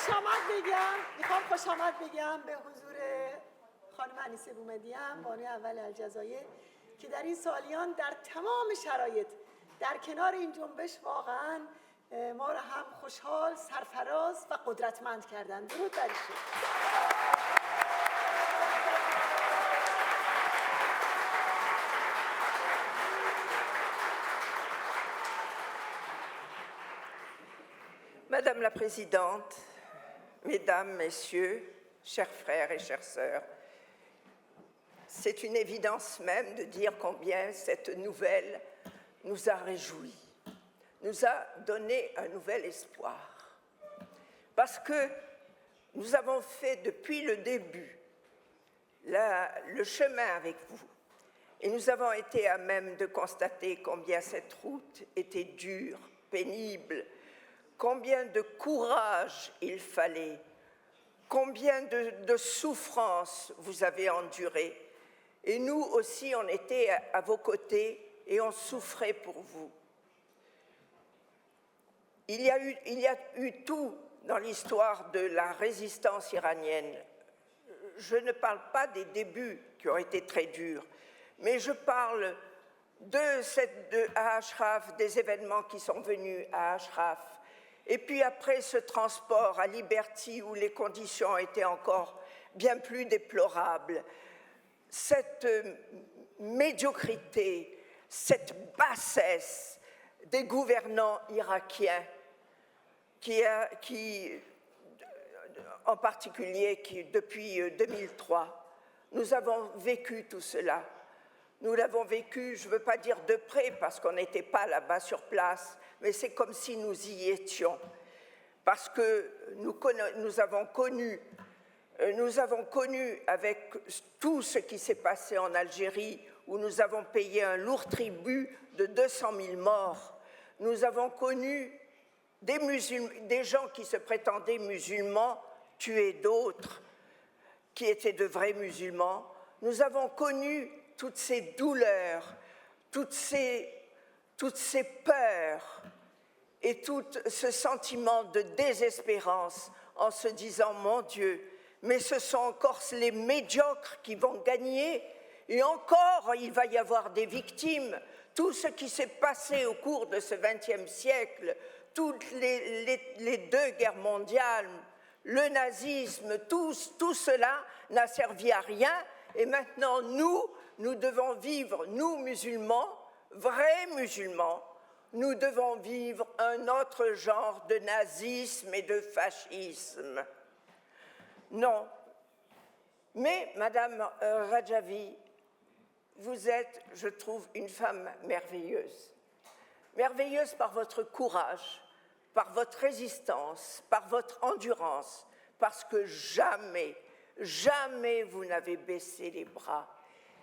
خوش آمد بگم به حضور خانم انیسه بومدیان، بانوی اول الجزایر، که در این سالیان در تمام شرایط در کنار این جنبش واقعا ما را هم خوشحال، سرفراز و قدرتمند کردند. درود بر ایشون. Madame la Présidente, Mesdames, Messieurs, chers frères et chères sœurs, c'est une évidence même de dire combien cette nouvelle nous a réjouis, nous a donné un nouvel espoir. Parce que nous avons fait depuis le début le chemin avec vous et nous avons été à même de constater combien cette route était dure, pénible, combien de courage il fallait, combien de souffrances vous avez endurées. Et nous aussi, on était à vos côtés et on souffrait pour vous. Il y a eu tout dans l'histoire de la résistance iranienne. Je ne parle pas des débuts qui ont été très durs, mais je parle à Ashraf, des événements qui sont venus à Ashraf. Et puis après ce transport à Liberty où les conditions étaient encore bien plus déplorables, cette médiocrité, cette bassesse des gouvernants irakiens en particulier depuis 2003, nous avons vécu tout cela. Nous l'avons vécu, je ne veux pas dire de près parce qu'on n'était pas là-bas sur place, mais c'est comme si nous y étions, parce que nous avons connu avec tout ce qui s'est passé en Algérie, où nous avons payé un lourd tribut de 200 000 morts. Nous avons connu des gens qui se prétendaient musulmans tuer d'autres qui étaient de vrais musulmans. Nous avons connu toutes ces douleurs, toutes ces peurs et tout ce sentiment de désespérance en se disant « Mon Dieu, mais ce sont encore les médiocres qui vont gagner et encore il va y avoir des victimes. » Tout ce qui s'est passé au cours de ce XXe siècle, toutes les deux guerres mondiales, le nazisme, tout cela n'a servi à rien et maintenant nous devons vivre, nous musulmans, vrais musulmans, nous devons vivre un autre genre de nazisme et de fascisme. Non. Mais, Madame Rajavi, vous êtes, je trouve, une femme merveilleuse. Merveilleuse par votre courage, par votre résistance, par votre endurance, parce que jamais, jamais vous n'avez baissé les bras.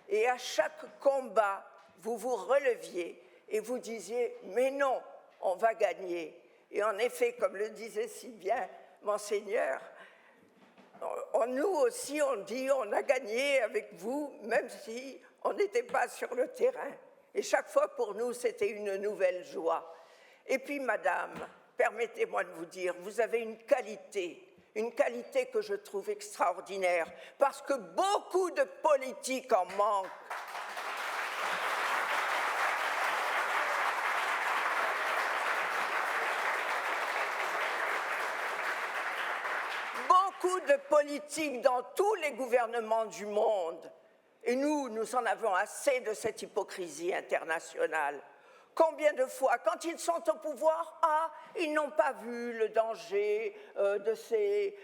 Et à chaque combat, vous vous releviez et vous disiez « Mais non, on va gagner ». Et en effet, comme le disait si bien Monseigneur, nous aussi, on dit « On a gagné avec vous, même si on n'était pas sur le terrain ». Et chaque fois, pour nous, c'était une nouvelle joie. Et puis, Madame, permettez-moi de vous dire, vous avez une qualité que je trouve extraordinaire, parce que beaucoup de politiques en manquent. Beaucoup de politiques dans tous les gouvernements du monde. Et nous en avons assez de cette hypocrisie internationale. Combien de fois, quand ils sont au pouvoir, ils n'ont pas vu le danger de ces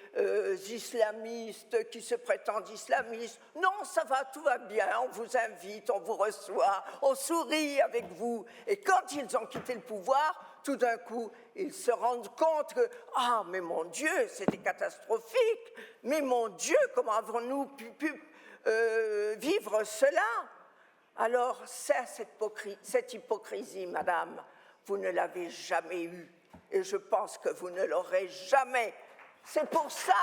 islamistes qui se prétendent islamistes. Non, ça va, tout va bien, on vous invite, on vous reçoit, on sourit avec vous. Et quand ils ont quitté le pouvoir, tout d'un coup, ils se rendent compte que « mais mon Dieu, c'était catastrophique, mais mon Dieu, comment avons-nous pu vivre cela ?» Alors, cette hypocrisie, Madame, vous ne l'avez jamais eue. Et je pense que vous ne l'aurez jamais. C'est pour ça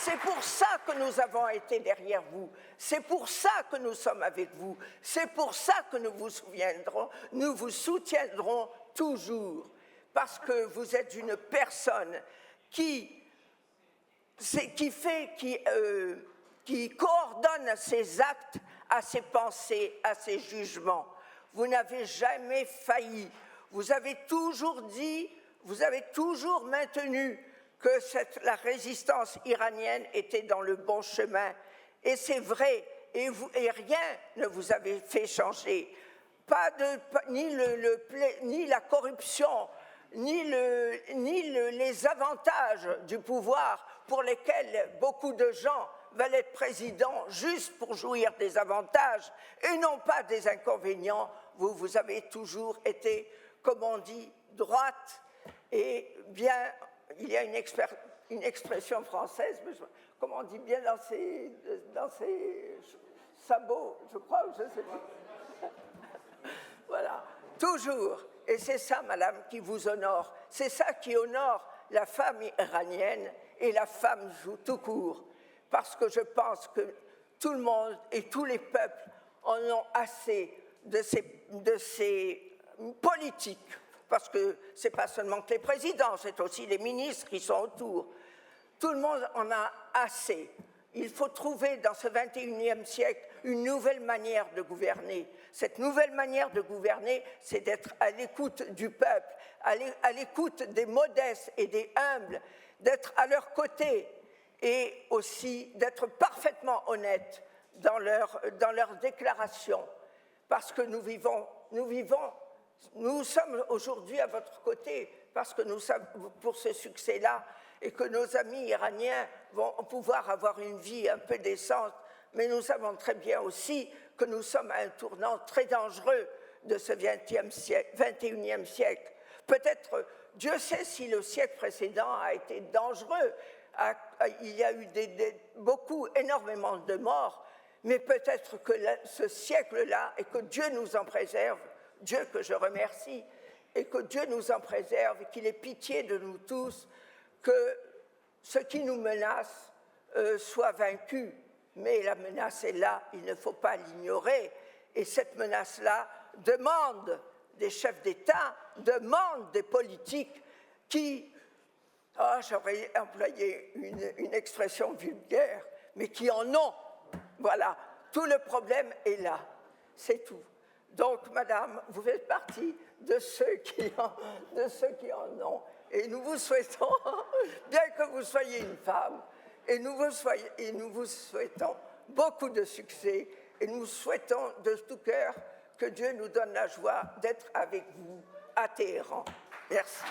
c'est pour ça que nous avons été derrière vous. C'est pour ça que nous sommes avec vous. C'est pour ça que nous vous soutiendrons toujours. Parce que vous êtes une personne qui coordonne ses actes à ses pensées, à ses jugements. Vous n'avez jamais failli. Vous avez toujours dit, vous avez toujours maintenu que la résistance iranienne était dans le bon chemin. Et c'est vrai, et rien ne vous avait fait changer. Ni la corruption, ni les avantages du pouvoir pour lesquels beaucoup de gens veulent être présidents juste pour jouir des avantages et non pas des inconvénients. Vous avez toujours été, comme on dit, droite et bien. Il y a une expression française, comme on dit bien dans ses sabots, je crois, je ne sais pas. Voilà, toujours. Et c'est ça, madame, qui vous honore. C'est ça qui honore la femme iranienne et la femme tout court. Parce que je pense que tout le monde et tous les peuples en ont assez de ces politiques. Parce que ce n'est pas seulement que les présidents, c'est aussi les ministres qui sont autour. Tout le monde en a assez. Il faut trouver dans ce XXIe siècle une nouvelle manière de gouverner. Cette nouvelle manière de gouverner, c'est d'être à l'écoute du peuple, à l'écoute des modestes et des humbles, d'être à leur côté et aussi d'être parfaitement honnête dans leurs déclarations. Parce que nous sommes aujourd'hui à votre côté parce que nous sommes pour ce succès-là et que nos amis iraniens vont pouvoir avoir une vie un peu décente, mais nous savons très bien aussi que nous sommes à un tournant très dangereux de ce XXIe siècle. Peut-être, Dieu sait si le siècle précédent a été dangereux, il y a eu énormément de morts, mais peut-être que ce siècle-là, et que Dieu nous en préserve, Dieu que je remercie, et que Dieu nous en préserve, et qu'il ait pitié de nous tous, que ce qui nous menace soit vaincu. Mais la menace est là, il ne faut pas l'ignorer. Et cette menace-là demande des chefs d'État, demande des politiques qui, j'aurais employé une expression vulgaire, mais qui en ont. Voilà, tout le problème est là, c'est tout. Donc, madame, vous faites partie de ceux qui en ont. Et nous vous souhaitons, bien que vous soyez une femme, et nous vous souhaitons beaucoup de succès. Et nous souhaitons de tout cœur que Dieu nous donne la joie d'être avec vous à Téhéran. Merci.